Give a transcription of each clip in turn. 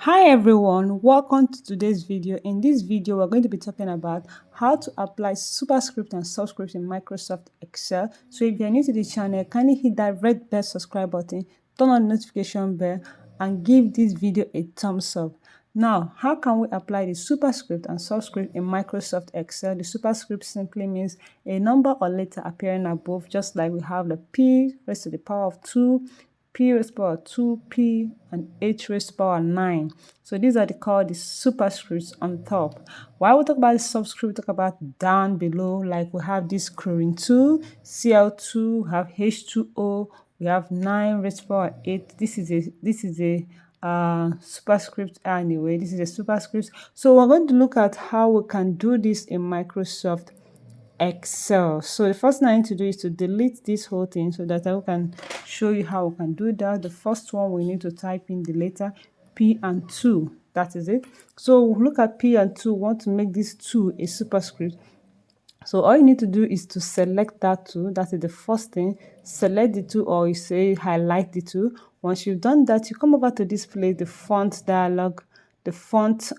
Hi everyone, welcome to today's video. In this video, we're going to be talking about how to apply Superscript and Subscript in Microsoft Excel. So if you're new to the channel, kindly hit that red bell subscribe button, turn on the notification bell, and give this video a thumbs up. Now, how can we apply the Superscript and Subscript in Microsoft Excel? The Superscript simply means a number or letter appearing above, just like we have the P raised to the power of 2, P raised to the power 2, P, and H raised to the power 9. So these are called the superscripts on top. While we talk about the subscript, we talk about down below, like we have this chlorine 2, Cl2, we have H2O, we have 9 raised to the power 8. This is a superscript anyway. This is a superscript. So we're going to look at how we can do this in Microsoft Excel. So the first thing I need to do is to delete this whole thing so that I can show you how we can do that. The first one, we need to type in the letter P and 2. That is it. So look at P and 2. We want to make this 2 a superscript. So all you need to do is to select that 2. That is the first thing. Select the 2, or you say highlight the 2. Once you've done that, you come over to display the font dialog, the font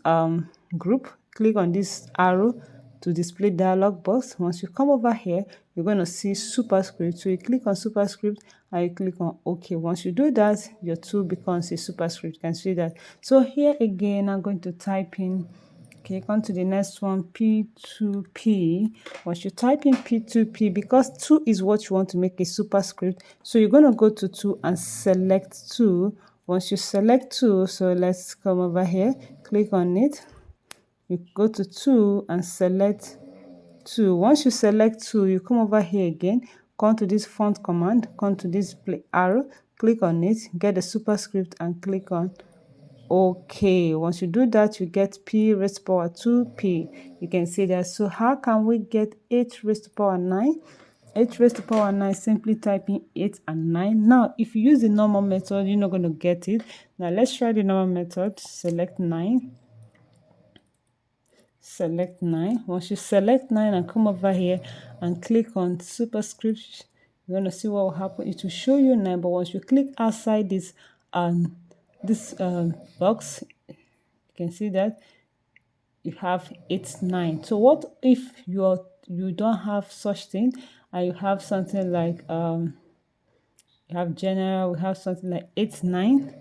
group. Click on this arrow to display dialog box. Once you come over here, you're going to see superscript. So you click on superscript and you click on OK. Once you do that, your tool becomes a superscript. You can see that. So here again, I'm going to type in, okay, come to the next one, P2P. Once you type in P2P, because 2 is what you want to make a superscript, so you're going to go to 2 and select 2. Once you select 2, so let's come over here, click on it. You go to 2 and select 2. Once you select 2, you come over here again, come to this font command, come to this play arrow, click on it, get the superscript and click on OK. Once you do that, you get P raised to the power 2P. You can see that. So how can we get 8 raised to the power 9? 8 raised to the power 9, simply type in 8 and 9. Now, if you use the normal method, you're not going to get it. Now, let's try the normal method. Select 9. Select 9. Once you select 9 and come over here and click on superscript, you're going to see what will happen. It will show you 9, but once you click outside this box, you can see that you have 8, 9. So what if you don't have such thing and you have something like you have general, we have something like 8, 9.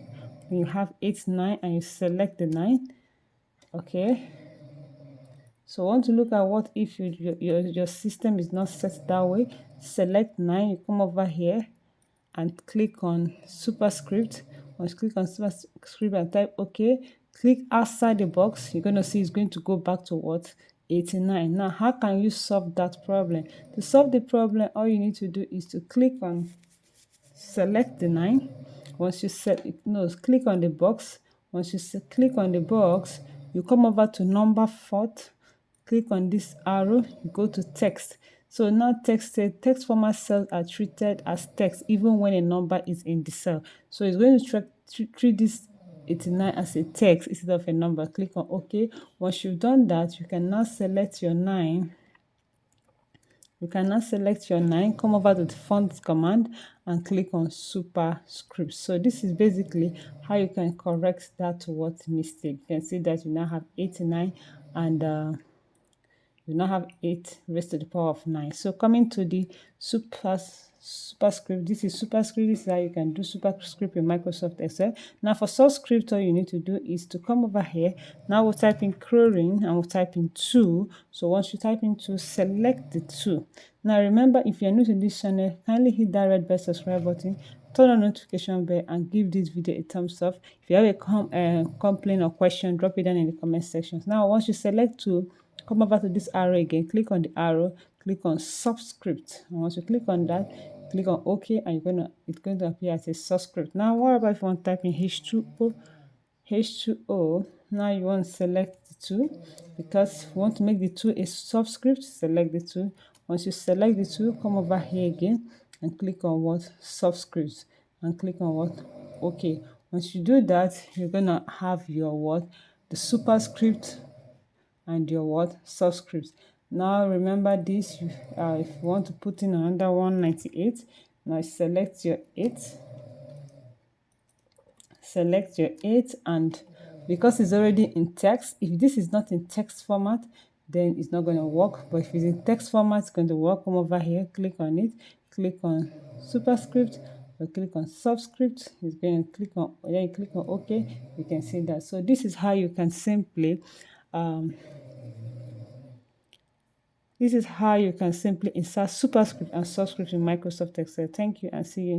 When you have 8, 9 and you select the 9, okay. So I want to look at what if your system is not set that way. Select 9, you come over here and click on superscript. Once you click on superscript and type OK, click outside the box, you're going to see it's going to go back to what? 89. Now, how can you solve that problem? To solve the problem, all you need to do is to click on select the 9. Once you click on the box. Once you click on the box, you come over to number font, click on this arrow, you go to text. So now text format cells are treated as text even when a number is in the cell. So it's going to treat this 89 as a text instead of a number. Click on OK. Once you've done that, you can now select your 9. You can now select your 9, come over to the font command and click on superscript. So this is basically how you can correct that word mistake. You can see that you now have 89 and you now have 8 raised to the power of 9. So coming to the superscript, this is superscript. This is how you can do superscript in Microsoft Excel. Now for subscript, all you need to do is to come over here. Now we'll type in chlorine and we'll type in 2. So once you type in 2, select the 2. Now remember, if you're new to this channel, kindly hit that red bell subscribe button, turn on notification bell, and give this video a thumbs up. If you have a complaint or question, drop it down in the comment section. Now once you select 2, come over to this arrow again, click on the arrow, click on subscript, and once you click on that, click on OK, and it's going to appear as a subscript. Now what about if you want to type in H2O? Now you want to select the 2 because you want to make the 2 a subscript. Select the 2. Once you select the 2, come over here again and click on what? Subscript, and click on what? OK. Once you do that, you're gonna have your what? The superscript and your what? Subscript. Now remember this, if you want to put in another 198, now select your 8. Select your 8 and because it's already in text. If this is not in text format, then it's not going to work. But if it's in text format, it's going to work. Come over here, click on it, click on Superscript, or click on Subscript. It's going to click on, then you click on OK. You can see that. So this is how you can simply insert Superscript and Subscript in Microsoft Excel. Thank you and see you.